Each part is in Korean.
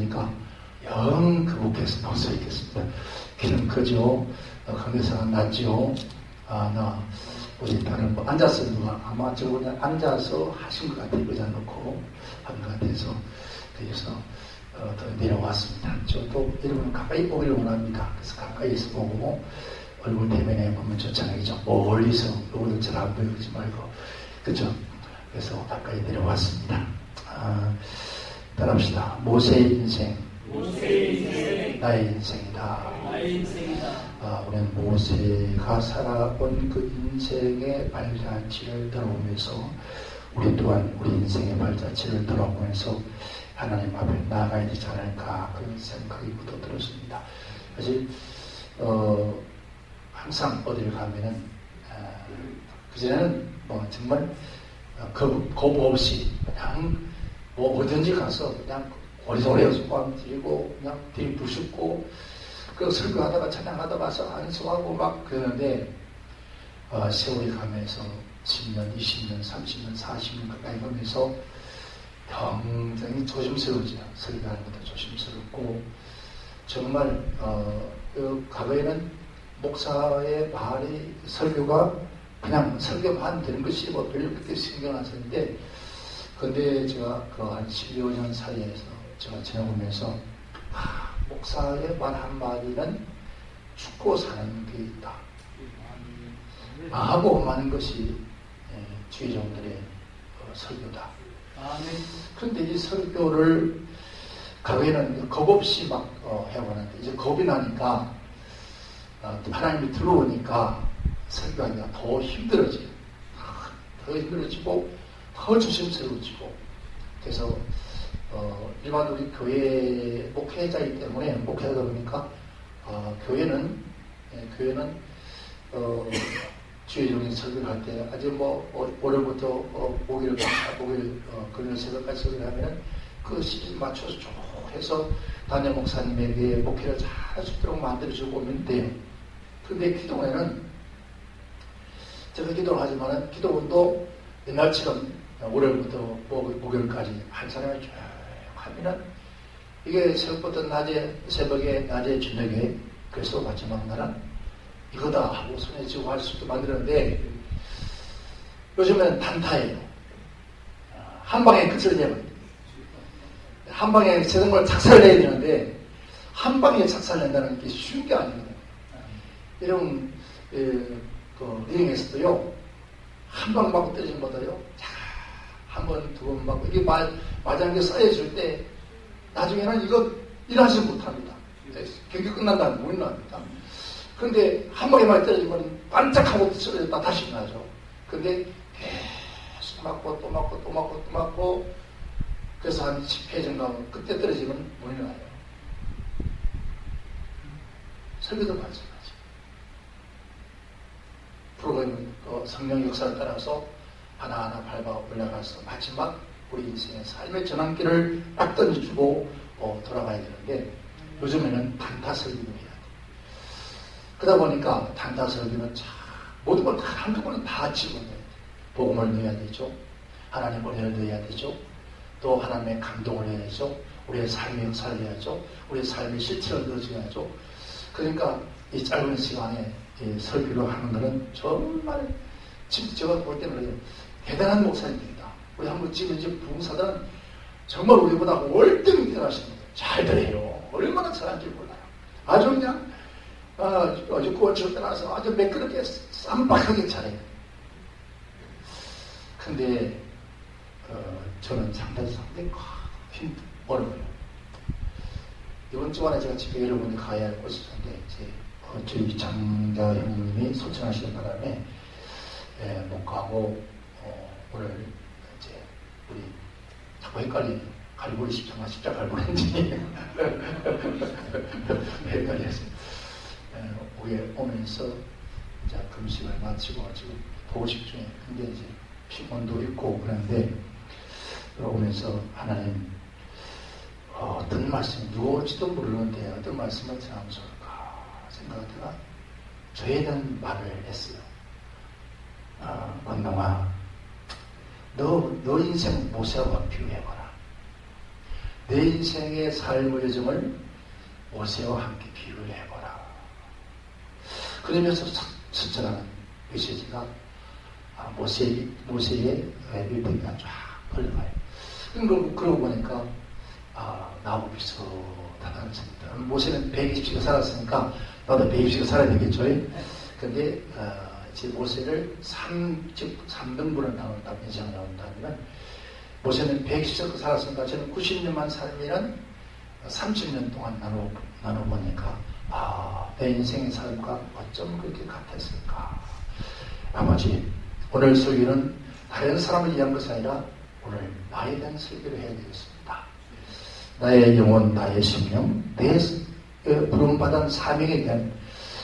보니까 영 그분께서 벌써 있겠습니다. 키는 크죠. 강대상은 낮죠. 나 어디 다른 뭐 앉아서 누가 아마 저거 그냥 앉아서 하신 것 같아요. 의자 놓고 한 것 같아서 그래서 더 내려왔습니다. 저도 여러분 가까이 보기를 원합니다. 그래서 가까이서 보고 얼굴 대면에 보면 좋잖아요. 그죠? 멀리서 누구도 잘 안 보이지 말고 그죠? 그래서 가까이 내려왔습니다. 따라합시다. 모세의 인생, 나의 인생이다. 우리는 모세가 살아온 그 인생의 발자취를 들어오면서 우리 또한 우리 인생의 발자취를 들어오면서 하나님 앞에 나아가야 되지 않을까 그런 생각이 묻어들었습니다. 사실 항상 어디를 가면은 그전에는 뭐 정말 거부 없이 그냥 뭐 어딘지 가서 그냥 오래오래 소감 드리고 그냥 들이부수고 그 설교하다가 찬양하다 와서 안수하고 막 그러는데 세월이 가면서 10년, 20년, 30년, 40년 가까이 가면서 굉장히 조심스러워져요. 설교하는 것도 조심스럽고 정말 과거에는 목사의 말이 설교가 그냥 설교만 되는 것이 뭐 별로 그렇게 신경 안 썼는데 근데 제가 그 한 12, 5년 사이에서 제가 지나보면서 목사의 말 한마디는 죽고 사는 게 있다. 하고 마는 것이 주의종들의 설교다. 그런데 이 설교를 과거에는 겁 없이 막 해보는데 이제 겁이 나니까 하나님이 들어오니까 설교하기가 더 힘들어져요. 더 힘들어지고 더 조심스러워지고 그래서 일반 우리 교회 목회자이기 때문에 목회하다 보니까 교회는 주의종이 설교를 할 때 아주 뭐 월요일부터 목요일 금요일 새벽까지 설교를 하면은 그 시즌 맞춰서 쭉 해서 담임 목사님에게 목회를 잘 할 수 있도록 만들어주고 오면 돼요. 그런데 기도회는 제가 기도를 하지만은 기도원도 옛날처럼 월요일부터 목요일까지 한 사람이 쭉 하면은 이게 새벽부터 새벽에 낮에 저녁에 그래서 마지막 날은 이거다 하고 손에 쥐고 할 수도 만들었는데 요즘에는 단타예요. 한 방에 끝을 내면 한 방에 세상 걸 착살내야 되는데 한 방에 착살낸다는 게 쉬운 게 아니거든요. 이런 리딩에서도요 한 방 맞고 떨어지는 것보다요 한 번, 두 번 맞고 이게 맞은 게 쌓여질 때 나중에는 이거 일하지 못합니다. 경기 끝난 다음에 못 일어납니다. 그런데 한 방에 많이 떨어지면 반짝하고 쓰러졌다 다시 일어나죠. 그런데 계속 맞고 또 맞고 또 맞고 또 맞고 그래서 한 10회 정도 하면 그때 떨어지면 못 일어나요. 설교도 마찬가지. 프로그램 성령 역사를 따라서 하나하나 밟아 올라가서 마지막 우리 인생의 삶의 전환기를 딱 던져주고 돌아가야 되는데 요즘에는 단타 설교를 해야 돼요. 그러다 보니까 단타 설교는 모든 걸 한두 번은 다 집어넣어야 돼요. 복음을 넣어야 되죠. 하나님의 은혜를 넣어야 되죠. 또 하나님의 감동을 해야죠. 우리의 삶의 역사를 해야죠. 우리의 삶의 실체를 넣어줘야죠. 그러니까 이 짧은 시간에 설교를 하는 것은 정말 지금 제가 볼 때는 대단한 목사님입니다. 우리 한국 지금 이제 부흥사들은 정말 우리보다 월등히 대단하십니다. 잘들 해요. 얼마나 잘하는지 몰라요. 아주 그냥 어제 구원처럼 떠나서 아주 매끄럽게 쌈박하게 잘해요. 근데 저는 상당히 어려워요. 이번 주간에 제가 집에 여러분이 가야 할 곳이 있는데 저희 장자 형님이 소천하시는 바람에 못 가고 오늘 이제 우리 자꾸 헷갈리네. 갈보리 십자가 갈보리인지 헷갈렸어요. 우리에 오면서 이제 금식을 마치고 지금 보고식 중에 근데 이제 피곤도 있고 그런데 오면서 하나님 어떤 말씀 누가 올지도 모르는데 어떤 말씀을 전하면 좋을까 생각하다가 저에 대한 말을 했어요. 권동아 너 인생 모세와 비유해봐라. 내 인생의 삶의 여정을 모세와 함께 비유를 해보라. 그러면서 스쳐가는 메시지가 모세의 일대기가 쫙 흘러가요. 그러고 보니까 나하고 비슷하다는 생각입니다. 모세는 120시간 살았으니까 나도 120시간 살아야 되겠죠. 근데 이제 모세를 3등분을 나눈다면, 인생을 나눈다면 모세는 120시간 살았으니까 저는 90년만 살면 30년 동안 나눠보니까 내 인생의 삶과 어쩜 그렇게 같았을까. 나머지 오늘 설교는 다른 사람을 위한 것이 아니라 오늘 나에 대한 설교를 해야 되겠습니다. 나의 영혼, 나의 생명, 내 부름받은 사명에 대한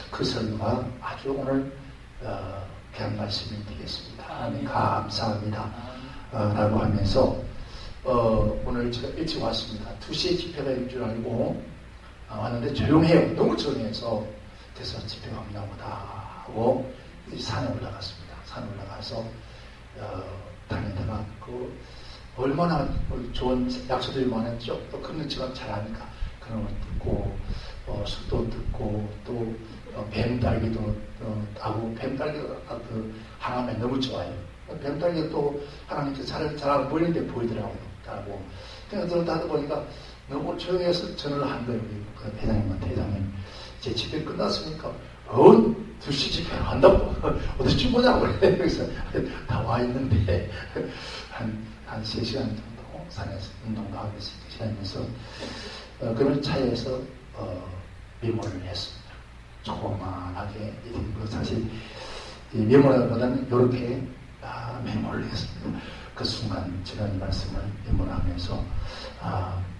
그 설교가 아주 오늘 귀한 말씀이 되겠습니다. 하나님 감사합니다. 라고 하면서 오늘 제가 일찍 왔습니다. 2시에 집회가 있는 줄 알고 왔는데 조용해요. 너무 조용해서 그래서 집회가 없나 보다 하고 산에 올라갔습니다. 산에 올라가서 다니다가 얼마나 좋은 약소들이 많았죠. 또 걷는 지가 잘하니까 그런 거 듣고 숲도 듣고 또 뱀딸기도 하고 뱀딸기가 하나면 너무 좋아요. 뱀딸기가 또 하나님께 잘 보이는데 보이더라고요. 하고 그래서 들었다 보니까 너무 조용해서 전화를 한 거예요. 그 회장님 이제 집회 끝났으니까 2시 집회 한다고 어디쯤 보냐고 그래. 그래서 다 와 있는데 한 3시간 정도 산에서 운동도 하고 있으면서 그런 차에서 메모를 했습니다. 조그만하게 사실 이 메모라기보다는 이렇게 메모를 했습니다. 그 순간 제가 이 말씀을 메모를 하면서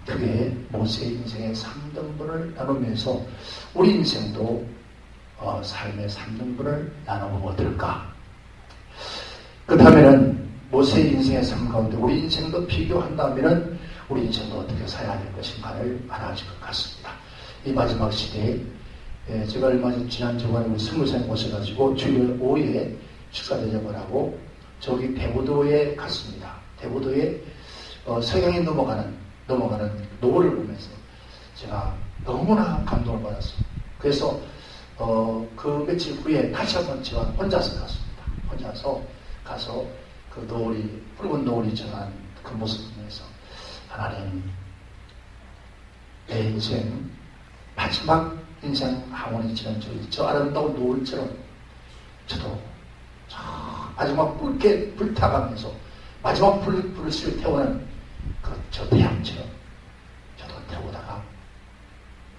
그게 모세의 인생의 3등분을 나누면서 우리 인생도 삶의 3등분을 나눠보면 어떨까. 그렇다면 모세의 인생의 삶 가운데 우리 인생도 비교한다면 우리 인생도 어떻게 살아야 될 것인가를 알아질 것 같습니다. 이 마지막 시대에 제가 얼마 전 지난 주간에 우리 스무살 모셔가지고 주일 5일에 식사 대접을 하고 저기 대부도에 갔습니다. 대부도에 서양에 넘어가는 노을을 보면서 제가 너무나 감동을 받았어요. 그래서 그 며칠 후에 다시 한번 제가 혼자서 갔습니다. 혼자서 가서 그 노을이 붉은 노을이 전한 그 모습을 보면서 하나님 내 인생 마지막 인생 항원이 지난 저 아름다운 노을처럼 저도 마지막 붉게 불타가면서 마지막 불을 태우는 저 태양처럼 저도 태우다가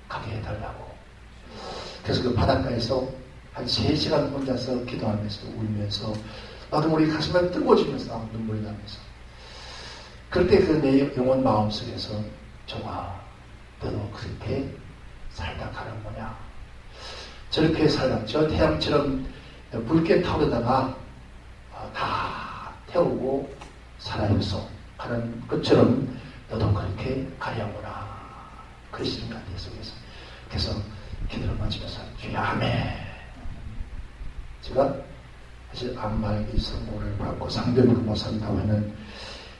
가게 해달라고. 그래서 그 바닷가에서 한 3시간 혼자서 기도하면서 울면서 나도 우리 가슴을 뜨거워지면서 눈물이 나면서 그럴 때 그 내 영혼 마음속에서 정아 너도 그렇게 살다 가는 거냐. 저렇게 살다 저 태양처럼 붉게 타오르다가 다 태우고 사라져서 가는 것처럼 너도 그렇게 가려구나. 그러시는 것 같아요. 그래서 기도를 마치면서 주여 아멘. 제가 사실 암말기 선고를 받고 상병으로 못 산다고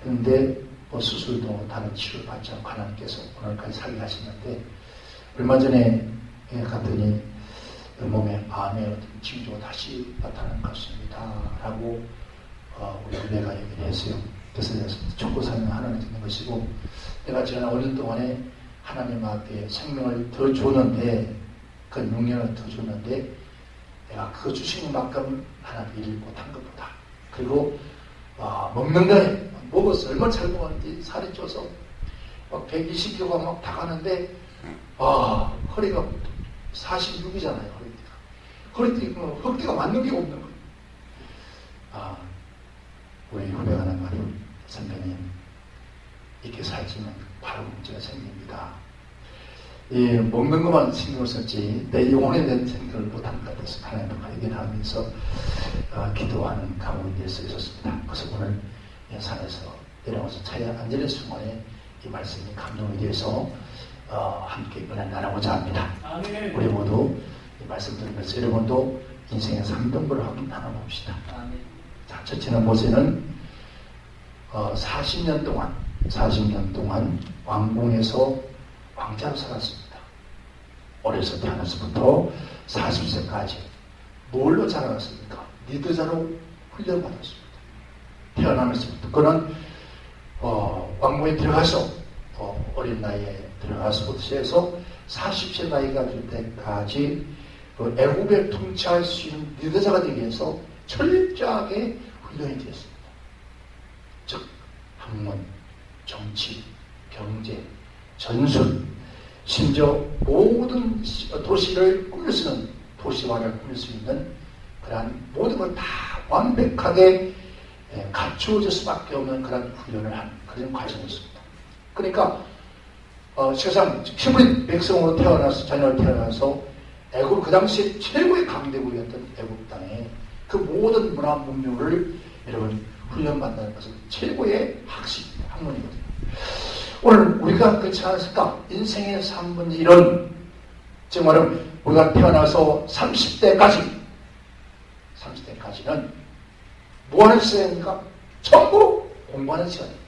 했는데 수술도 다른 치료를 받지 않고 하나님께서 오늘까지 살게 하시는데 얼마 전에 갔더니 몸에 암의 어떤 징조가 다시 나타난 것 같습니다. 라고 우리 후배가 얘기를 했어요. 그래서 내가 촉구사는 하나님 있는 것이고 내가 지난 5년 동안에 하나님 앞에 생명을 더 줬는데 그 6년을 더 줬는데 내가 그 주시는 만큼 하나님 일을 못한 것보다 그리고 먹는 거에 먹어서 얼마나 잘 먹었는지 살이 쪄서 막 120kg가 막 다 가는데 허리가 46이잖아요. 허리띠가 헛개가 맞는 게 없는 거예요. 우리 후배가 하는 말이 선배님 이렇게 살지면 바로 문제가 생깁니다. 먹는 것만 신경을 썼지 내 영혼에 대한 생각을 못한 것 같아서 하나님과 얘기하면서 기도하는 가운데 서 있었습니다. 그래서 오늘 산에서 내려와서 차에 앉는 순간에 이 말씀이 감동이 되어서 함께 은혜를 나누고자 합니다. 아멘. 우리 모두 이 말씀 들으면서 여러분도 인생의 3등분을 한번 나눠봅시다. 자, 첫째는 모세는 40년 동안 40년 동안 왕궁에서 왕자로 살았습니다. 어려서 태어나서부터 40세까지 뭘로 자라났습니까? 리더자로 훈련받았습니다. 태어나면서부터 그는 왕궁에 들어가서 어린 나이에 들어가서부터 해서 40세 나이가 될 때까지 애국을 통치할 수 있는 리더자가 되기 위해서 철저하게 훈련이 되었습니다. 즉 학문, 정치, 경제, 전술, 심지어 모든 도시를 꾸밀 수 있는 도시화를 꾸밀 수 있는 그러한 모든 걸 다 완벽하게 갖추어질 수밖에 없는 그런 훈련을 한 그런 과정이었습니다. 그러니까 세상 히브리 백성으로 태어나서 자녀로 태어나서 애국 그 당시 최고의 강대국이었던 애국 땅에 그 모든 문화 문명을 여러분 훈련받는 것은 최고의 학문이거든요. 오늘 우리가 그렇지 않았을까? 인생의 3분의 1은 즉 말하면 우리가 태어나서 30대까지는 뭐 하는 시간입니까? 전부 공부하는 시간입니다.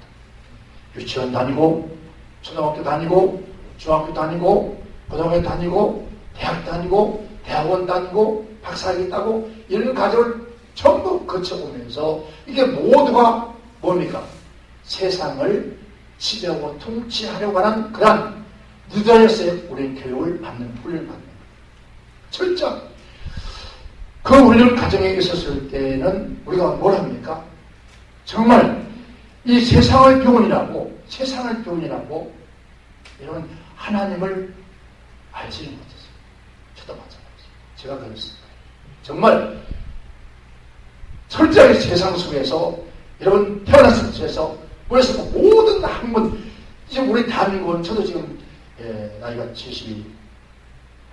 유치원 다니고 초등학교 다니고 중학교 다니고 고등학교 다니고 대학 다니고 대학원 다니고 박사학위 따고 이런 과정을 전부 거쳐보면서 이게 모두가 뭡니까? 세상을 지배하고 통치하려고 하는 그런 리더로서의 우리는 교육을 받는 훈련을 받는 거예요. 철저히 그 훈련 과정에 있었을 때는 우리가 뭘 합니까? 정말 이 세상의 교훈이라고 이런 하나님을 알지 못했어요. 저도 마찬가지. 제가 그랬습니다. 정말 철저하게 세상 속에서 여러분 태어났을 때에서 그래서 모든 학문 이제 우리 대한민국은 저도 지금 나이가 70이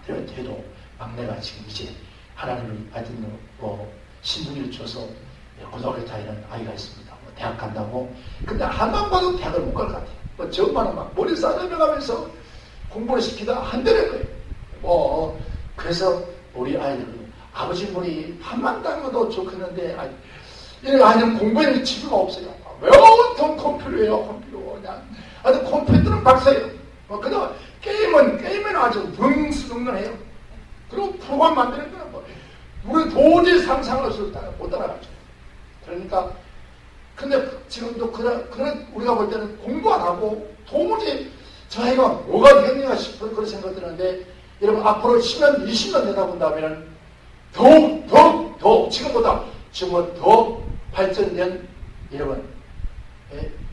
돼도 막내가 지금 이제 하나님을 하여튼 신분을 줘서 고등학교 다니는 아이가 있습니다. 대학 간다고. 근데 한만 봐도 대학을 못 갈 것 같아요. 저만은 막 머리 싸매면서 공부를 시키다 한 대를 거예요. 그래서 우리 아이들은 아버지 머리 한만 닮아도 좋겠는데 이 아이는 공부에는 지구가 없어요. 왜 온통 컴퓨터예요, 컴퓨터. 그냥 아주 컴퓨터는 박사예요. 그다음 게임은 아주 능수능란해요. 그리고 프로그램 만드는 거는 우리 도저히 상상할 수 없다. 못 따라가죠. 그러니까 근데 지금도 그런 우리가 볼 때는 공부 안 하고 도무지 저 아이가 뭐가 되겠냐 싶은 그런 생각이 드는데 여러분 앞으로 10년, 20년 되다 본다면 더욱 지금보다 더 발전된 여러분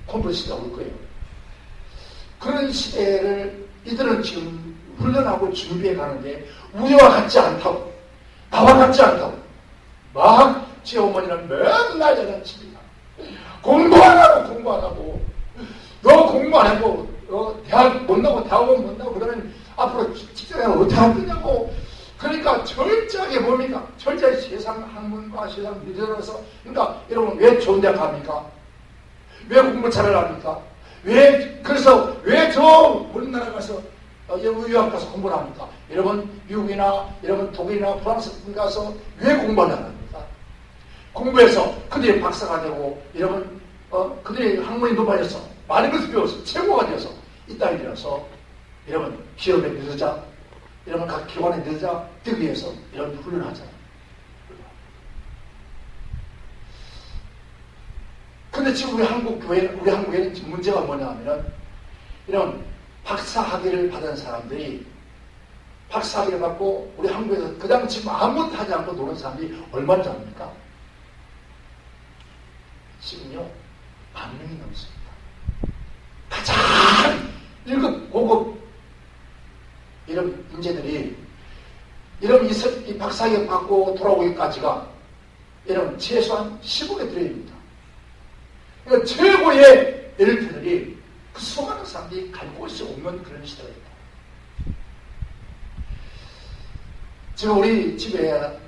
컴퓨터 시대가 올 거예요. 그런 시대를 이들은 지금 훈련하고 준비해 가는데 우리와 같지 않다고 나와 같지 않다고 막 제 어머니는 맨날 장난칩니다. 공부 안 하고 너 공부 안 하고 대학 못 나고 대학원 못 나고 그러면 앞으로 직장에 어떻게 할 거냐고. 그러니까 철저하게 뭡니까? 철저히 세상 학문과 세상 미래로서 그러니까 여러분 왜 좋은 대학 갑니까? 왜 공부 잘을 합니까? 왜 저 우리나라 가서 유학 가서 공부를 합니까? 여러분 미국이나 여러분 독일이나 프랑스 가서 왜 공부를 합니까? 공부해서 그들이 박사가 되고 여러분 그들이 학문이 높아져서 많은 것을 배워서 최고가 되어서 이 땅에 들어서 여러분 기업의 리더자 여러분 각 기관의 리더자 되기 위해서 이런 훈련을 하잖아요. 근데 지금 우리 한국에는 지금 문제가 뭐냐 하면은 이런 박사학위를 받은 사람들이 박사학위를 받고 우리 한국에서 그다음 지금 아무것도 하지 않고 노는 사람들이 얼마나 됩니까? 지금요 10,000명이 넘습니다. 가장 1급, 고급 이런 인재들이 이런 이 박사학위 받고 돌아오기까지가 이런 최소한 10억에 들어입니다. 그러니까 최고의 엘리트들이 그 수많은 사람들이 갈 곳이 없는 그런 시대가 있다. 지금 우리 집에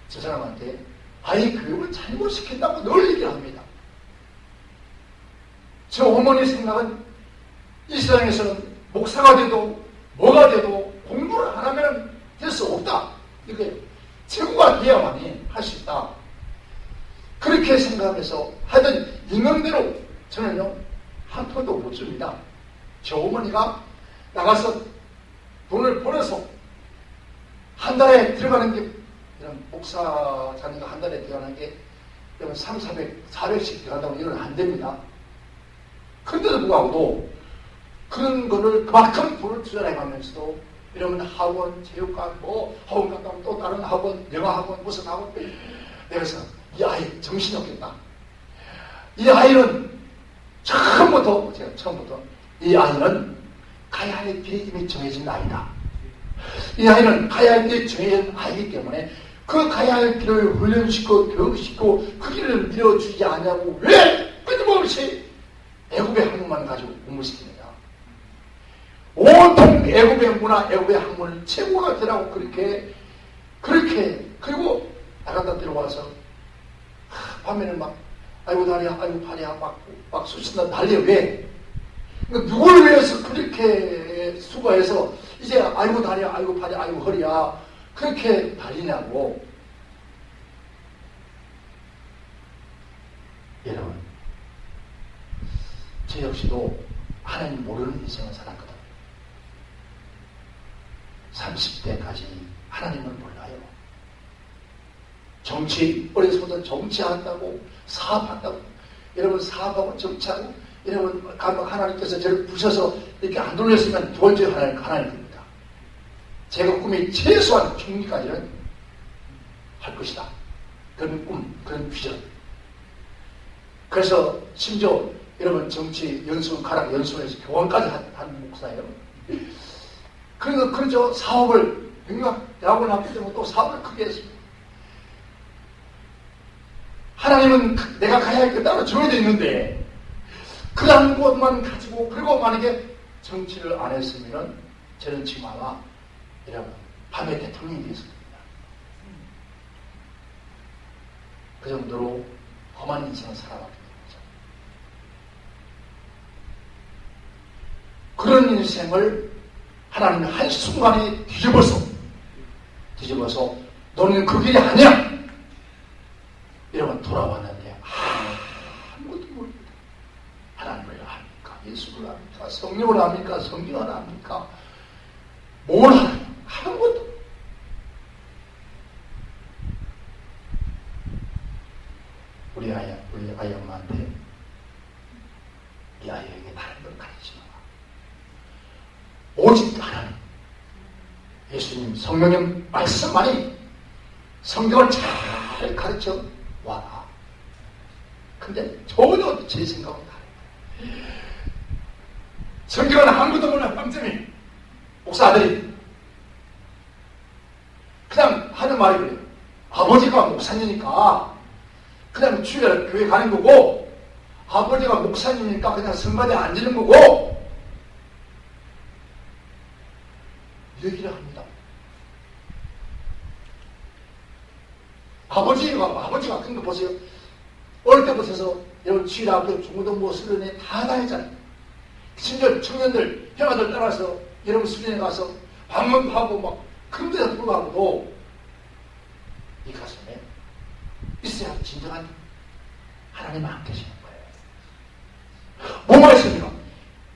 저 사람한테 아이 교육을 잘못시킨다고 늘 얘기를 합니다. 저 어머니 생각은 이 세상에서는 목사가 돼도 뭐가 돼도 공부를 안 하면 될 수 없다. 이게 최고가 돼야만이 할 수 있다. 그렇게 생각해서 하여튼 있는 대로 저는요 한 푼도 못 줍니다. 저 어머니가 나가서 돈을 벌어서 한 달에 들어가는 게, 이런 목사 자녀가 한 달에 들어가는 게 3, 400, 400씩 들어간다고 이건 안 됩니다. 그런데도 불구하고도 그런 거를 그만큼 돈을 투자해 가면서도 이러면 학원, 체육관, 학원 갔다 또 다른 학원, 영어 학원, 무슨 학원. 그래서 이 아이 정신이 없겠다. 이 아이는 처음부터 이 아이는 가야 할 길이 이미 정해진 아이다. 이 아이는 가야 할 길이 정해진 아이기 때문에 그 가야 할 길을 훈련시키고 교육시키고 그 길을 밀어주지 않냐고 왜 끊임없이 애국의 학문만 가지고 공부시키느냐. 온통 애국의 문화, 애국의 학문을 최고가 되라고 그렇게 그리고 나갔다 들어와서 밤에는 막 아이고 다리야, 아이고 팔이야, 막 수신다 난리야. 왜? 누굴 위해서 그렇게 수고해서 이제 아이고 다리야, 아이고 팔이야, 아이고 허리야 그렇게 난리냐고. 여러분, 저 역시도 하나님 모르는 인생을 살았거든. 30대까지 하나님을 몰라요. 어려서부터 정치한다고, 사업한다고, 여러분 사업하고 정치하고, 여러분 하나님께서 저를 부셔서 이렇게 안 돌렸으면 두 번째 하나님입니다. 제가 꿈이 최소한 총리까지는 할 것이다. 그런 꿈, 그런 비전. 그래서 심지어 여러분 정치 연수원에서 교원까지 한 목사예요. 그래서 사업을 대학을 나왔기 때문에 또 사업을 크게 했습니다. 하나님은 내가 가야 할 게 따로 정해져 있는데 그런 것만 가지고, 그리고 만약에 정치를 안 했으면 저는 지금 아마 여러분 밤에 대통령이 되었습니다. 그 정도로 험한 인생을 살아왔기 때문이죠. 그런 인생을 하나님이 한순간에 뒤집어서 너는 그 길이 아니야 이러면 돌아왔는데 아무것도 모릅니다. 하나님을 압니까? 예수를 압니까? 성령을 압니까? 성경을 압니까? 뭘 하나요? 아무것도. 우리 아이 엄마한테 이 아이에게 다른 걸 가르치지 마라. 오직 하나님, 예수님, 성령님 말씀만이, 성경을 잘 가르쳐 와라. 근데 전혀 제 생각은 다르다. 성경은 아무것도 몰라. 빵점이 목사 아들이 그냥 하는 말이 그래요. 아버지가 목사님이니까 그냥 주일날 교회 가는 거고, 아버지가 목사님이니까 그냥 성가대에 앉는 거고, 얘기를 합니다. 아버지가 큰 거 보세요. 어릴 때부터 해서 여러분 주일학교, 중고등부 수련회 다 다녔잖아요. 심지어 청년들, 형아들 따라서 여러분 수련회 가서 방문도 하고 막 큰데도 불구하고도 이 가슴에 있어야 진정한 하나님 안 계시는 거예요. 뭐가 있습니까?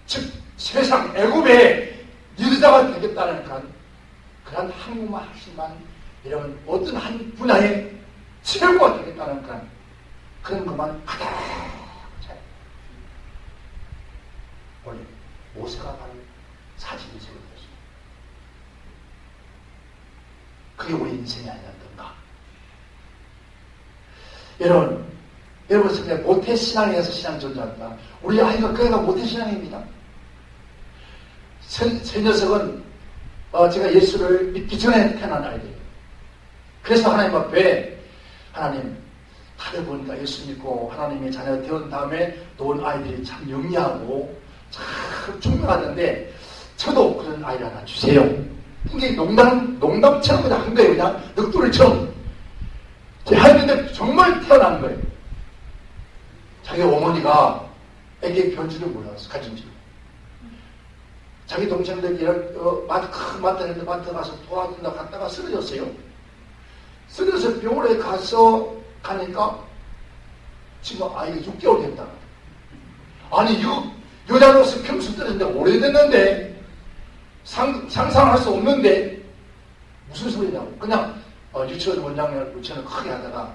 즉 세상 애굽의 리더자가 되겠다는 그런 한국만 하시만 여러분 어떤 한 분야의 최고가 되겠다는 그런 것만 가득 차요. 원래 모세가 바로 사진이 세워졌습니다. 그게 우리 인생이 아니었던가. 여러분 생각에 모태신앙에서 신앙 존재합니다. 우리 아이가 그애가 모태신앙입니다. 새 녀석은 제가 예수를 믿기 전에 태어난 아이들이에요. 그래서 하나님 앞에, 하나님, 다들 보니까 예수 믿고 하나님의 자녀가 되온 다음에 놓은 아이들이 참 영리하고 참 총명하던데 저도 그런 아이를 하나 주세요. 이게 농담처럼 그냥 한 거예요. 그냥 넋두리처럼. 하는데 정말 태어난 거예요. 자기 어머니가 애기 변주를 몰랐어. 가진지를. 자기 동생들이 마트 가서 도와준다 갔다가 쓰러졌어요. 쓰러져서 병원에 가니까 지금 아이가 6개월 됐다. 아니 여자로서 평수 떨어진데 오래됐는데 상상할 수 없는데 무슨 소리냐고. 그냥 유치원 원장을 유치원을 크게 하다가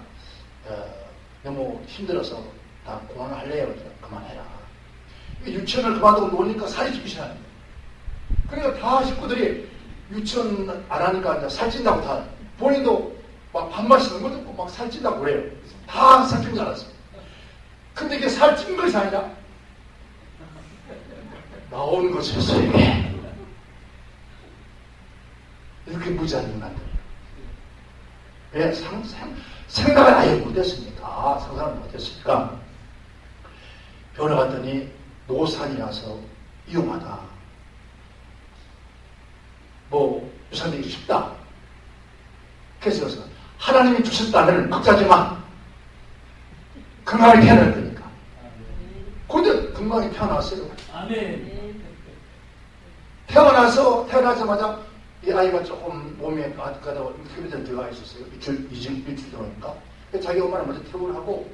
너무 힘들어서 나 그만할래요. 그만해라. 유치원을 그만두고 노니까 살이 찌기 시작하는 거예요. 그러니까 다 식구들이 유치원 안 하니까 이제 살찐다고 다 본인도 막 밥맛 있는 거 듣고 막 살찐다고 그래요. 다 살찐 줄 알았어요. 근데 이게 살찐 것이 아니라 나온 것에서 이렇게 무지하게 만들어요. 왜? 생각을 아예 못했습니까? 상상을 못했으니까 병원에 갔더니 노산이라서 위험하다. 유산되기 쉽다. 그래서 하나님이 주셨다면 걱정하지 마. 건강하게 태어날 거니까. 근데 건강하게 태어났어요. 아멘. 태어나자마자 이 아이가 조금 몸에 가다가 흡입된 들어가 있었어요. 일주일 들어오니까. 자기 엄마는 먼저 퇴원을 하고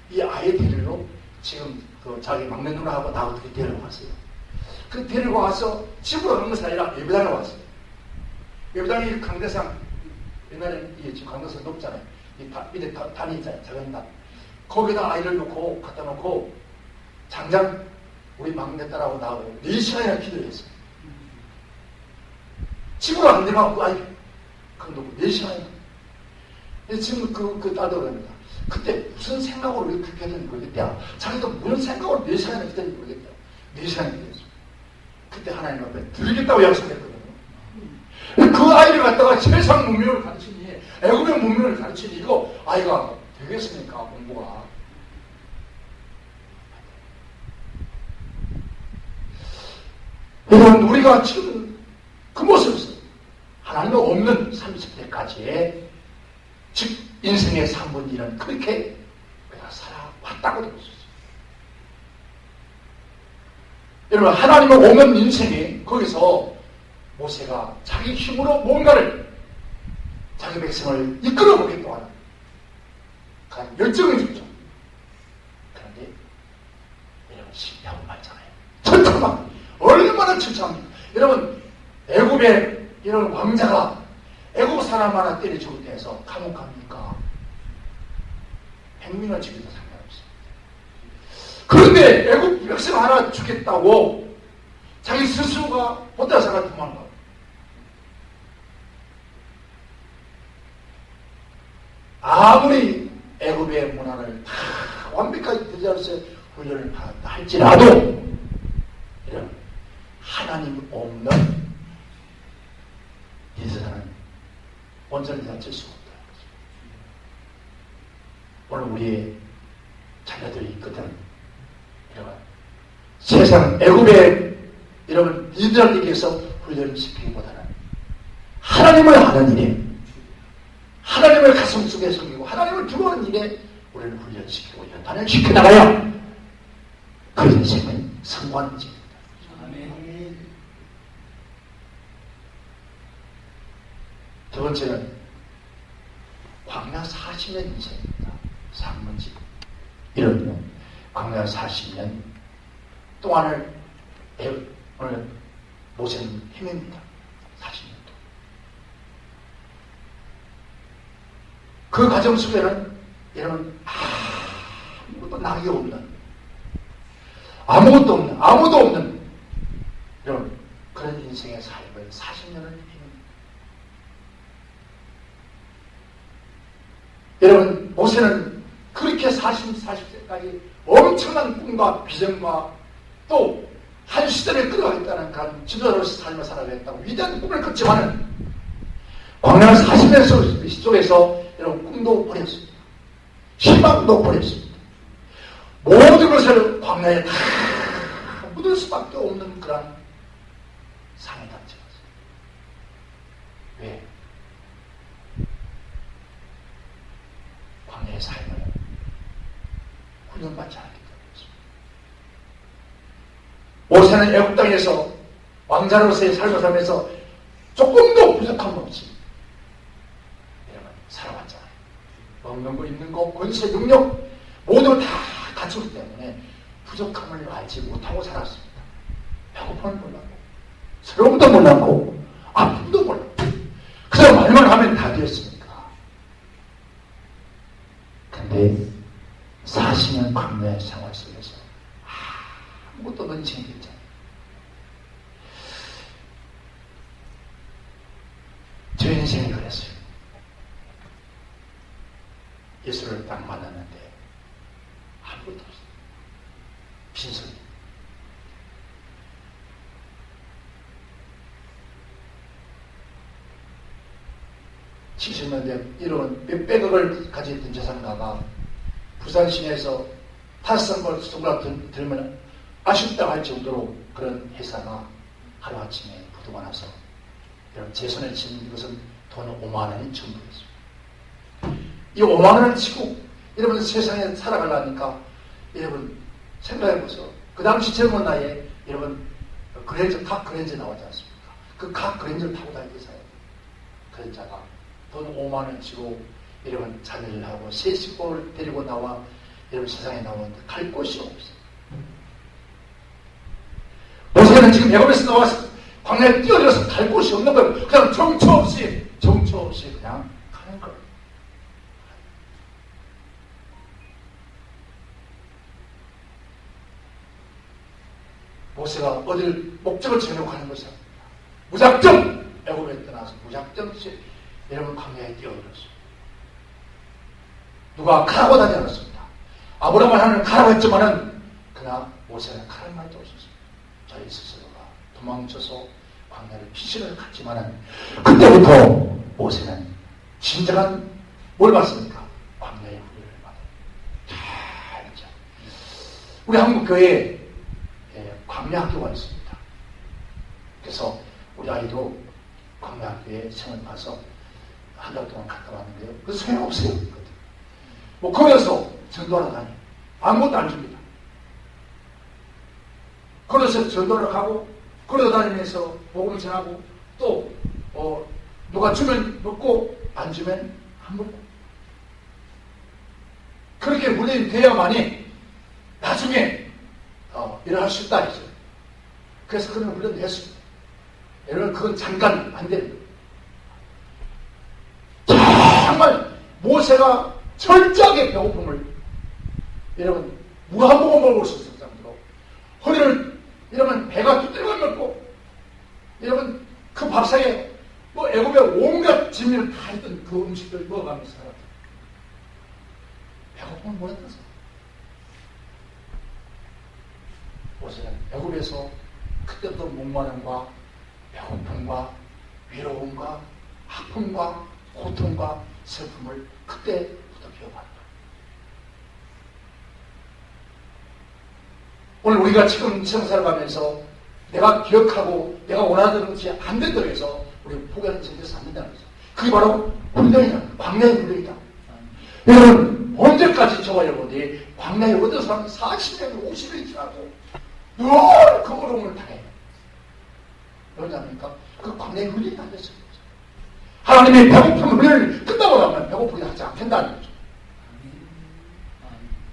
이 아이 데리러 지금 자기 막내 누나하고 나 어떻게 데리러 갔어요. 그 데리고 와서 집으로 간 것이 아니라 예배당에 왔어요. 예배당이 강대상, 옛날에는 지금 강대상 높잖아요. 밑에 단이 있잖아요. 작은 단. 거기다 아이를 놓고 갖다 놓고 장장 우리 막내딸하고 나하고 4시간이나 기도를 했어요. 집으로 안 내려가고 아이 그거 놓고 4시간이나. 지금 그 딸도 그럽니다. 그때 무슨 생각으로 왜 그렇게 했는지 모르겠다. 자기도 무슨 생각으로 4시간이나 했는지 모르겠다. 4시간이 됐어요. 그때 하나님 앞에 드리겠다고 약속했거든요. 그 아이를 갖다가 세상 문명을 가르치니, 애국의 문명을 가르치니, 이거 아이가 되겠습니까? 공부가. 여러분, 우리가 지금 그 모습에서 하나님 없는 30대까지의 즉 인생의 3분 1은 그렇게 우리가 살아왔다고 되고 있었어요. 여러분, 하나님을 없는 인생이 거기서 모세가 자기 힘으로 뭔가를 자기 백성을 이끌어 보겠다고 하는 그런 열정을 줬죠. 그런데 여러분 실패하고 말잖아요. 천천막 얼마나 천천합니까? 여러분 애굽의 이런 왕자가 애굽 사람 하나 때려 죽을 때에서 감옥 갑니까? 100명을 죽여도 상관없어요. 그런데 애굽 백성 하나 죽겠다고 자기 스스로가 혼자서가 도망가요. 아무리 애굽의 문화를 다 완벽하게 대자로서 훈련을 받았다 할지라도 이런 하나님 없는 이 세상은 온전히 다칠 수가 없다. 오늘 우리의 자녀들이 있거든. 이런 세상 애굽의 여러분 이들에게서 훈련을 시키기보다는 하나님을 하는 일에 하나님을 가슴 속에 섬기고 하나님을 두려워하는 일에 우리를 훈련시키고 연단을 시켜나가야 그 인생은 성공하는 것입니다. 두 번째는 광야 40년 인생입니다. 상문집 이런 광야 40년 동안을 오늘 모세는 헤맵니다. 40년도. 그 과정 속에는 여러분 아무것도 낙이 없는 아무것도 없는 여러분 그런 인생의 삶을 40년을 헤맵니다. 여러분 모세는 그렇게 40세까지 엄청난 꿈과 비전과 또 한 시대를 끌어가겠다는 그런 지도자로서 삶을 살아가겠다고 위대한 꿈을 꿨지만은 광야 40년 속에서 여러분 꿈도 버렸습니다. 희망도 버렸습니다. 모든 것을 광야에 다 묻을 수밖에 없는 그런 상에 닥쳐갔어요. 왜? 광야의 삶을 훈련받지 않았기 때문입니다. 모세는 애굽 땅에서 왕자로서의 삶을 살면서 조금도 부족함 없이 여러분 살아왔잖아요. 먹는 거, 입는 거, 권세, 능력 모두 다 갖추기 때문에 부족함을 알지 못하고 살았습니다. 배고픔을 몰랐고, 서러움도 몰랐고, 아픔도 몰랐고, 그저 말만 하면 다 되었습니까? 근데 40년 광야의 생활 속에서 아무것도 없는 인생이 됐잖아요. 제 인생이 그랬어요. 예수를 딱 만났는데 아무것도 없어요. 빈손이. (70년대) 이런 몇백억을 가지고 있던 재산가가 부산 시내에서 5번 손가락 들면 아쉽다 할 정도로 그런 회사가 하루아침에 부도가 나서 여러분 제 손에 쥐는 것은 돈 5만 원이 전부였습니다. 이 5만 원을 치고 여러분 세상에 살아가려니까 여러분 생각해보세요. 그 당시 젊은 나이에 여러분 그랜저, 각 그랜저 나오지 않습니까? 그 각 그랜저를 타고 다니겠어요. 그랜저가 돈 5만 원 치고 여러분 자녀를 하고 세 식구를 데리고 나와 여러분 세상에 나오는데 갈 곳이 없어요. 모세는 지금 애굽에서 나와서 광야에 뛰어들어서 갈 곳이 없는 거예요. 그냥 정처 없이 그냥 가는 거예요. 모세가 어딜 목적을 정하고 가는 것이 아닙니다. 무작정 애굽에 떠나서 무작정 여러분 광야에 뛰어들었어요. 누가 가라고 하지 않았습니다. 아브라함은 하나님 가라고 했지만은 그러나 모세는 가라는 말도 없었습니다. 자기 스스로가 도망쳐서 광야를 피신을 갔지만은 그때부터 모세는 진정한 뭘 받습니까? 광야의 훈련을 받아요. 자, 우리 한국 교회에 광야 학교가 있습니다. 그래서 우리 아이도 광야 학교에 생을 봐서 한 달 동안 갔다 왔는데요. 그 소용없어요. 뭐 거기서 전도하러 다녀요. 아무것도 안 줍니다. 거기서 전도를 하고 걸어 다니면서 복음을 전하고 또 누가 주면 먹고 안 주면 안 먹고 그렇게 훈련이 돼야만이 나중에 일어날 수 있다 했어요. 그래서 그런 훈련을 했습니다. 여러분 그건 잠깐 안 되는 거예요. 정말 모세가 철저하게 배고픔을 여러분 물 한 모금 먹을 수 있을 정도로 허리를 여러분 배가 두드려 먹고 여러분 그 밥상에 뭐 애굽에 온갖 진미를 다 했던 그 음식들 먹어가면서 살았다. 배고픔을 몰랐다서 모세는 애굽에서 그때부터 목마름과 배고픔과 위로움과 아픔과 고통과 슬픔을 그때부터 배워간다. 오늘 우리가 지금 생사를 가면서 내가 기억하고 내가 원하는 것이 안 된다고 해서 우리 포기하는 생겨서 안 된다는 거죠. 그게 바로 훈련이다. 광야의 훈련이다. 여러분 언제까지 저와 여러분이 광야에 어떤 사람은 40년, 50년이 지나고 늘 그 어려움을 당해요. 왜냐합니까? 그 광야의 훈련이 안 됐어요. 하나님이 배고픈 훈련을 끝나고 나면 배고프게 하지 않겠다는 거죠.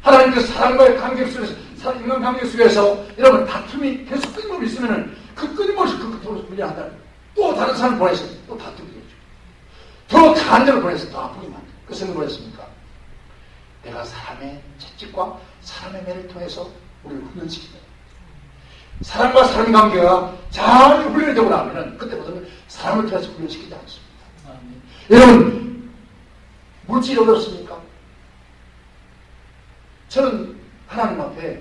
하나님께서 사람과의 관계 속에서 인간 관계 속에서 여러분 다툼이 계속 끊임없이 있으면은 그 끊임없이 그 끝으로 훈련한다는 거예요. 또 다른 사람 보내서 또 다투게 되죠. 더 강한 데를 보내서 더 아프게 만들어요. 그래서 뭐였습니까? 내가 사람의 채찍과 사람의 매를 통해서 우리를 훈련시키는 사람과 사람의 관계가 잘 훈련이 되고 나면은 그때부터는 사람을 통해서 훈련시키지 않습니다. 여러분 물질이 어렵습니까? 저는 하나님 앞에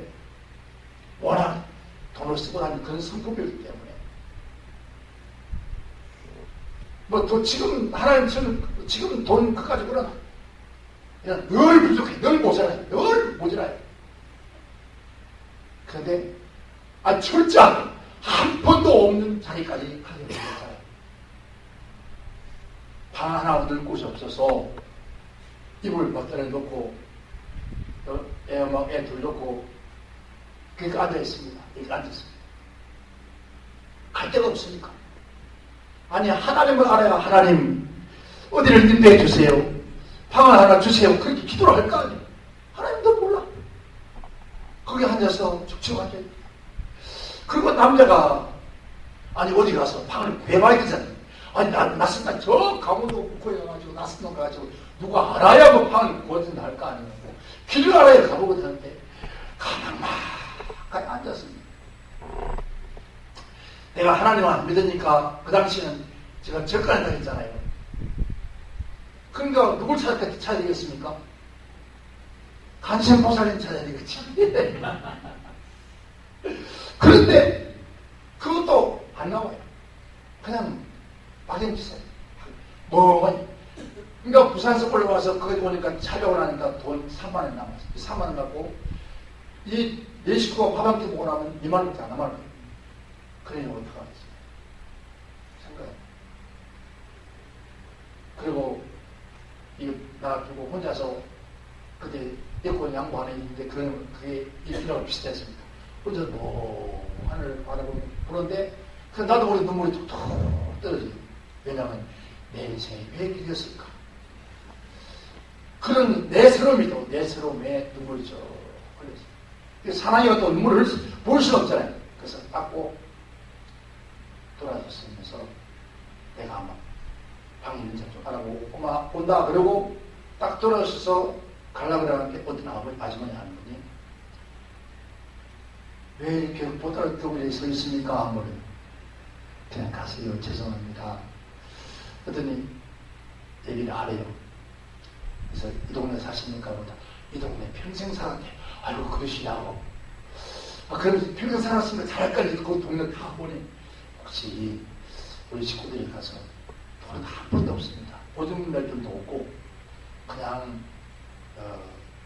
워낙 돈을 쓰고 다니는 그런 성품이기 때문에 뭐 지금 하나님 저는 지금 돈 그까지 그러나 그냥 늘 부족해, 늘 모자라요, 늘 모자라요. 그런데 철저하게 한 푼도 없는 자리까지 가게 되었어요. 방 하나 얻을 곳이 없어서 이불 막다를 놓고 애 둘 놓고 그렇게 앉아있습니다. 이렇게 앉았습니다. 갈 데가 없으니까. 아니 하나님을 알아야 하나님 어디를 인도해 주세요. 방을 하나 주세요. 그렇게 기도를 할 거 아니에요. 하나님도 몰라. 거기 앉아서 죽치고 앉아있다. 그리고 남자가 아니 어디 가서 방을 구해봐야 되잖아요. 아니 낯선 저 강원도 북구에 가가지고 낯선 놈 가가지고 누가 알아야 뭐 방을 구해준다 할 거 아니에요. 길을 알아야 가보거든 하는데 가만히 앉았습니다. 내가 하나님을 안 믿으니까 그 당시에는 제가 절간에 다녔잖아요. 그러니까 누굴 찾아야 되겠습니까? 간센보살님 찾아야 되겠지. 그런데 그것도 안 나와요. 그냥 막연치세요. 멍하니. 그러니까 부산에서 올라와서 거기 오니까 촬영을 하니까 돈 3만 원 남았어요. 3만 원 갖고 이 내 식구가 밥 한 끼 먹고 나면 2만 원밖에 안 남아요. 그러니 어떡하겠어요. 생각해. 그리고 이거 놔두고 혼자서 그때 에어컨 양보하는 일인데 그게 일이라고 비슷했습니다. 혼자 뭐 하늘을 바라보면 그런데 나도 모르게 눈물이 툭툭 떨어져요. 왜냐하면 내 인생이 왜 이렇게 됐을까? 그런 내스러움이 내스러움에 눈물이 쭉 흘렸어요. 사나이가 또 눈물을 볼 수가 없잖아요. 그래서 닦고 돌아섰으면서 내가 아마 방에 있는지 좀 알아보고 엄마 온다 그러고 딱 돌아서서 가려고 그러는데 어디 나가면 아주머니 하는 분이 왜 이렇게 보따리 들고 서 있습니까? 하면 그냥 가세요. 죄송합니다. 그랬더니 얘기를 하래요. 그래서 이 동네 사십니까? 보다 이 동네 평생 살았대. 아이고 그러시냐고. 그러면서 평생 살았으니까 잘할까 해서 그 동네 다 보니 혹시 우리 식구들이 가서 돈은 한 푼도 없습니다. 보증 낼 돈도 없고 그냥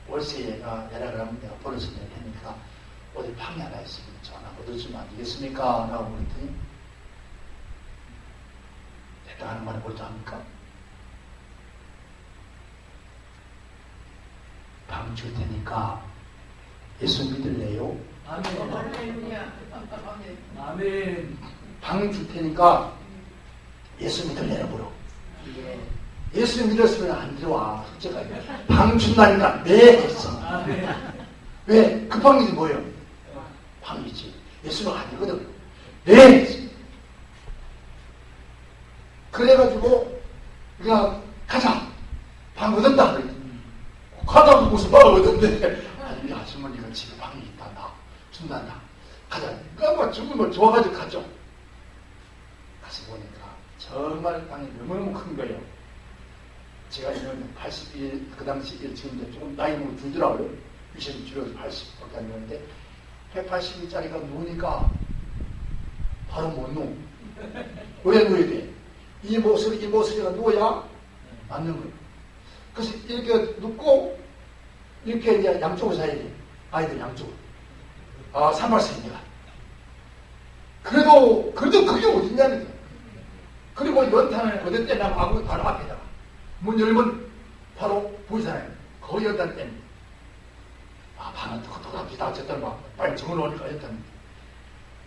월세가 내라 그러면 내가 벌어서 낼 테니까 어디 방이 하나 있으면 전화 얻어주면 안 되겠습니까? 라고 그랬더니 내가 하는 말을 뭘또 합니까? 방 줄 테니까 예수 믿을래요? 아멘. 아멘. 방 줄 테니까 예수 믿을래요? 물어. 예수 믿었으면 안 들어와. 솔직하게. 방 준다니까 네 했어. 왜? 그 방이 뭐예요? 방이지. 예수는 아니거든. 네 했어. 그래가지고 우리가 가자. 방 얻었다. 가다고 무슨 방을 얻었는데 아니 아주머니가 집에 방이 있다. 나 준단다. 가자. 그러니까 정말 좋아가지고 가죠. 가서 보니까 정말 방이 너무너무 큰 거예요. 제가 있는 81, 그 당시 지금 이제 조금 나이는 줄더라고요. 20이 줄여서 80밖에 안 되는데 182짜리가 누우니까 바로 못 누워. 왜 누워야 돼? 이 모습이가 누워야 맞는 거예요. 그래서 이렇게 눕고 이렇게 이제 양쪽을 사야 돼. 아이들 양쪽을. 삼발생이가. 그래도 그게 어딨냐는 거예요. 그리고 연탄을 거들 때 나면 아무 바로 앞에다가 문 열면 바로 보이잖아요. 거기 연탄 때문에. 방은 똑똑합니다. 어쨌든 막 빨리 정해놓으니까 연탄.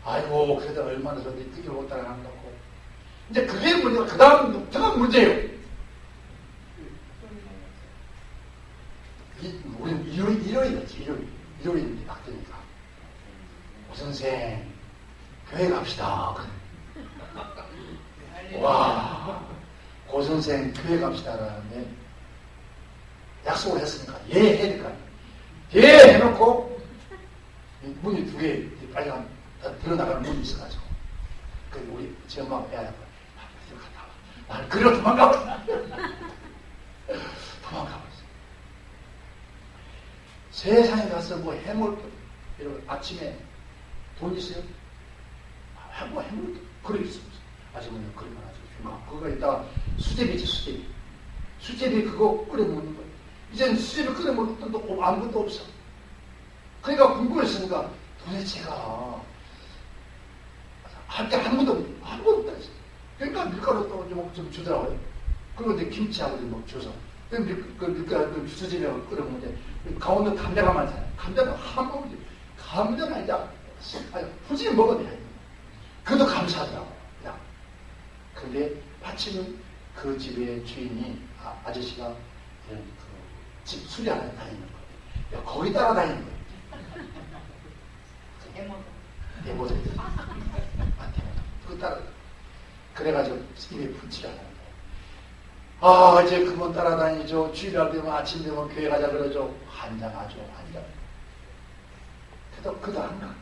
아이고 그래도 얼마나 저런데 뜨기를 못 따라간다고. 이제 그게 문제가 그 다음 저건 문제예요. 우리는 일요일이었지. 일요일인데 딱 되니까 오 선생 교회 갑시다. 와, 고 선생 교회 갑시다라는데 약속을 했으니까 예 해야 될 거 아니에요. 예 해놓고 문이 두 개 빨간 들어나가는 문이 있어가지고 그 우리 제 엄마가 야 갔다 와. 나는 그리로 도망가버렸어. 도망가버렸어. 세상에 가서 뭐 해물 이러고 아침에 돈 있어요? 뭐 해물 그릇 있어. 아주머니 그릇 하나 주고 그거 이따가 수제비지 수제비 그거 끓여 먹는 거예요. 이제는 수제비 끓여 먹는 것도 아무것도 없어. 그러니까 궁금했으니까 도대체가 할 때 아무것도 없다 했어. 그러니까 밀가루 좀 주더라고요. 그리고 이제 김치하고 좀 줘서 밀가루 수제비하고 끓여 먹는데 강원도 감자가 많잖아요. 감자는 한 번이지. 감자는 아니라 굳이 먹어야 돼. 그래도 감사하더라고요. 근데 마침 그 집의 주인이 아저씨가 그 집 수리하러 다니는 거예요. 거기 따라다니는 거예요. 대보들. 그거 따라. 그래가지고 입에 붙지가 않아요. 아, 이제 그만 따라다니죠. 주일날 되면 아침 되면 교회 가자 그러죠. 환장하죠, 환장. 그래도 안 가.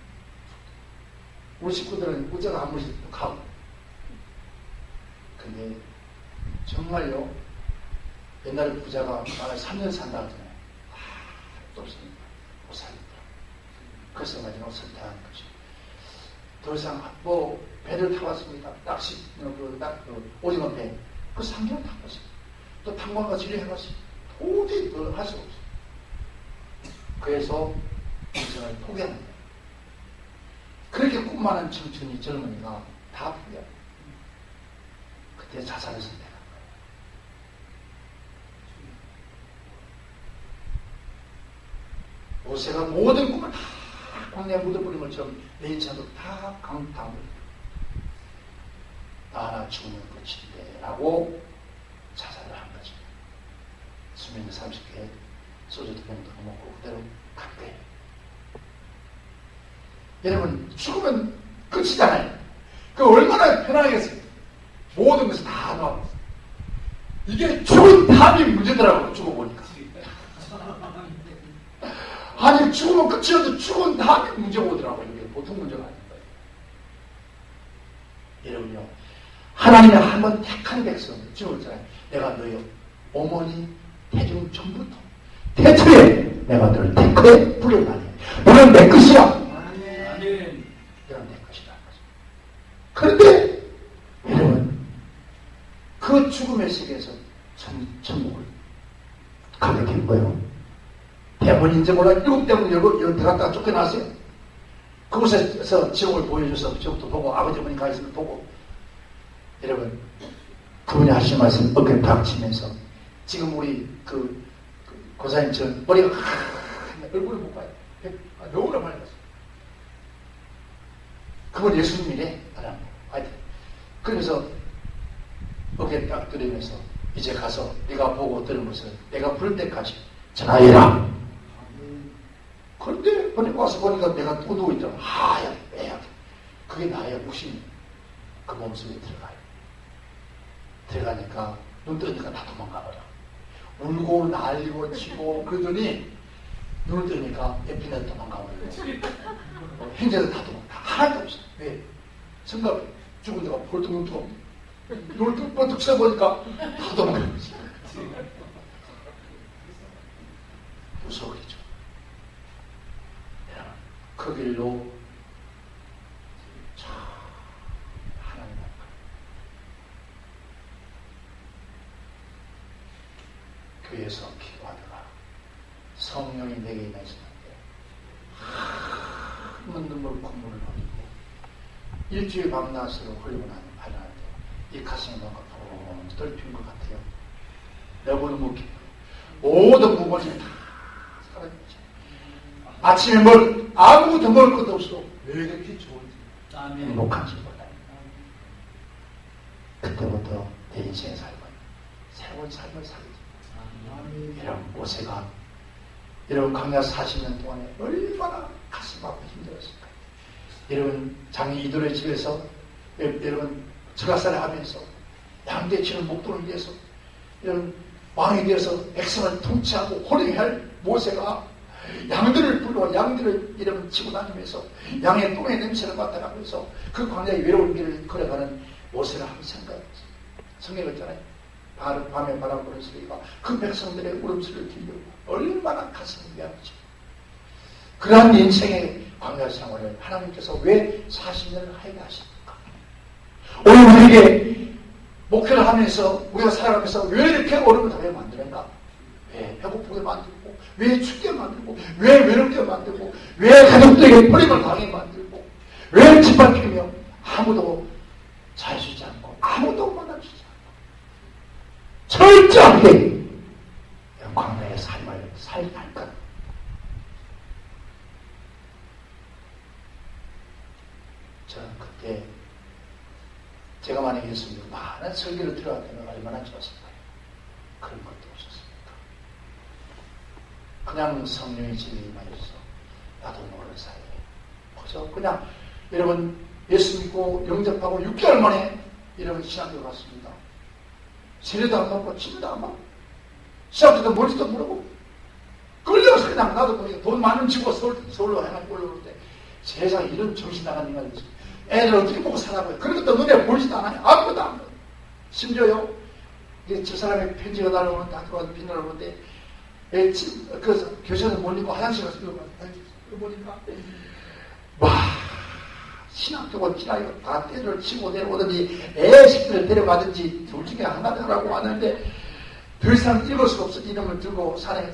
우리 식구들은 우자가 한 번씩 또 가고. 근데 정말요, 옛날에 부자가 3년 산다 하잖아요. 또 없습니다. 못 살겠다. 그래서 마지막 선택한 거죠. 더 이상 배를 타봤습니다. 낚시, 오징어 배. 그 3개월 타봤어요. 또 탐방과 지뢰해봤어요. 도저히 더 할 수가 없어요. 그래서 인생을 포기합니다. 그렇게 꿈 많은 청춘이 젊은이가 다 포기합니다. 그때 자살을 선택한 거예요. 모세가 모든 꿈을 다 광야에 묻어버린 것처럼 내 인생도 다 강타버립니다. 나 하나 죽으면 끝인데 라고 자살을 한 거죠. 수명이 30개 소주 2병 더 먹고 그대로 갔대요. 여러분, 죽으면 끝이잖아요. 그 얼마나 편하겠어요. 모든 것을 다 놔버렸어요. 이게 죽은 답이 문제더라고요. 죽어보니까. 아니, 죽으면 끝이어도 죽은 답이 문제가 오더라고요. 이게 보통 문제가 아닌 거예요. 여러분요, 하나님이 한번 택한 백성, 죽었잖아요. 내가 너희 어머니 태중 전부터 태초에 내가 너를 택해 부려나니 너는 내 것이야. 너는 내 것이다. 그런데 여러분, 그 죽음의 세계에서 천국을 가게 된 거예요. 대문인지 몰라 7대문 열고 들어갔다가 쫓겨났어요. 그곳에서 지옥을 보여줘서 지옥도 보고 아버지 어머니 가 있으면 보고. 여러분, 그분이 하신 말씀 어깨 닥치면서 지금 우리 고사님처럼 머리가 얼굴을 못 봐요. 너무나 밝았어요. 그분 예수님이래. 하여튼 그러면서 어깨 딱 들이면서 이제 가서 네가 보고 들은 것을 내가 부를 때까지 전하여라. 그런데 와서 보니까 내가 또 누워있더라. 하얗게 빼얗게. 그게 나의 무심이 그 몸속에 들어가요. 들어가니까 눈 뜨니까 다 도망가버려. 울고 날리고 치고 그러더니 눈을 뜨니까 에피네도 도망가버려. 행제도 다 도망가. 하나도 없어. 왜? 생각 죽은 데가 벌떡 눈 뜨고 눈을 뻔뜩 써보니까 다 도망가버려. 무서워겠죠. 그 길로 하나님 앞에 교회에서 기도하다가 성령이 내게 임하시는데 한 눈물 콧물을 흘리고 일주일 밤낮으로 흘리고 나는 발견하는데 이 가슴이 뭔가 붕 떨핀 것 같아요. 내보는 묵기 모든 무거움이 다 사라졌죠. 아침에 아무것도 먹을 것도 없어. 왜 이렇게 좋은지 행복한지 몰라요. 그때부터 내 인생의 삶은 새로운 삶을 살게 이런 모세가 여러분 광야 40년 동안에 얼마나 가슴 아프고 힘들었을까요? 여러분 장인 이돌의 집에서 여러분 저가살을 하면서 양대 치는 목돈을 위해서 이런 왕이 되어서 백성을 통치하고 호령할 모세가 양들을 불러 양들을 이름 치고 다니면서 양의 똥의 냄새를 맡아가면서 그 광야의 외로운 길을 걸어가는 모세를 한번 생각해보세요. 성경에 있잖아요. 밤에 바람 부는 소리가 그 백성들의 울음소리를 들리고 얼마나 가슴이 미안하죠. 그러한 인생의 광야 생활을 하나님께서 왜 40년을 하게 하십니까? 오늘 우리에게 목회를 하면서 우리가 살아가면서 왜 이렇게 어려움을 당하게 만드는가? 왜 배고프게 만들고 왜 춥게 만들고 왜 외롭게 만들고 왜 가족들에게 버림을 당하게 만들고 왜 짓밟히며 아무도 잘해주지 않고 아무도 만나주지 않고 철저하게 광야의 삶을 살할까? 저는 그때 제가 만약에 예수님 많은 설교를 들어왔다면 얼마나 좋았을까요? 그런 것도 없었습니다. 그냥 성령의 진리만 있어 나도 모르는 사이에 그저 그냥 여러분 예수 믿고 영접하고 6개월 만에 여러분 신학교 갔습니다. 세례도 안 받고 침도 안 받고 시작부터 뭔지도 모르고 끌려서 그냥 나도 보니까 돈 많은 집으로 서울로 해가지고 올라올 때 세상에 이런 정신 나간 인간이 있어요. 애들 어떻게 보고 살아봐요. 그런 것도 눈에 보이지도 않아요. 아무것도 안 보여요. 심지어요, 저 사람의 편지가 날아오는데 학교가 빛나러 오는데 그 교실에서 못 입고 화장실 가서 보니까 와 신학교가 지나요. 다 때를 치고 내려오든지 애 식구를 데려가든지 둘 중에 하나라고 왔는데 더 이상 읽을 수가 없어. 이름을 들고 산에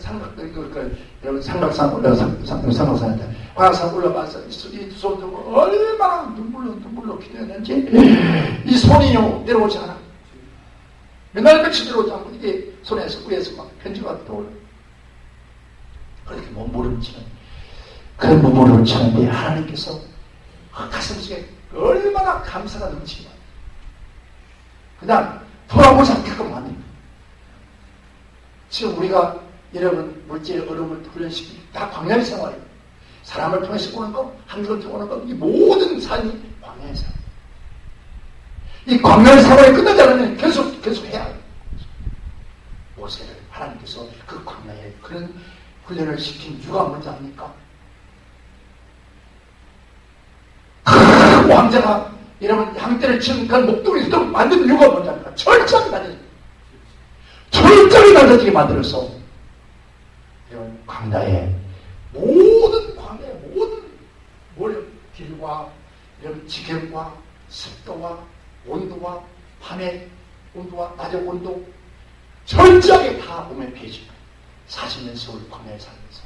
여러분 삼각산 올라가서 삼각산에 화산 올라가서 이 두 손 들고 얼마나 눈물로 기도했는지 이 손이요 내려오지 않아. 맨날 며칠 내려오지 않고 이게 손에서 위에서 막 편지가 떠올라. 그렇게 몸부림치는 그런 몸부림을 치는데 하나님께서 가슴속에 얼마나 감사가 넘치나 그냥 돌아보지 않게끔 만듭니다. 지금 우리가 여러분 물질의 어려움을 훈련시키기 다 광야의 생활이에요. 사람을 통해서 오는 거, 한국을 통해 오는 거, 이 모든 삶이 광야의 생활. 이 광야의 생활이 끝나지 않으면 계속 해야 해요. 모세를 하나님께서 그 광야에 그런 훈련을 시킨 이유가 뭔지 압니까? 왕자가 여러분 양떼를 치는 그런 목동이도 만든 이유가 뭔지 압니까? 철저하게 다녔어요. 철저히 낮아지게 만들어서 여러분 광야의 모든 길과 여러분 지경과 습도와 온도와 밤의 온도와 낮의 온도 철저하게 다 몸에 배집니다. 40년 세월 광야에 살면서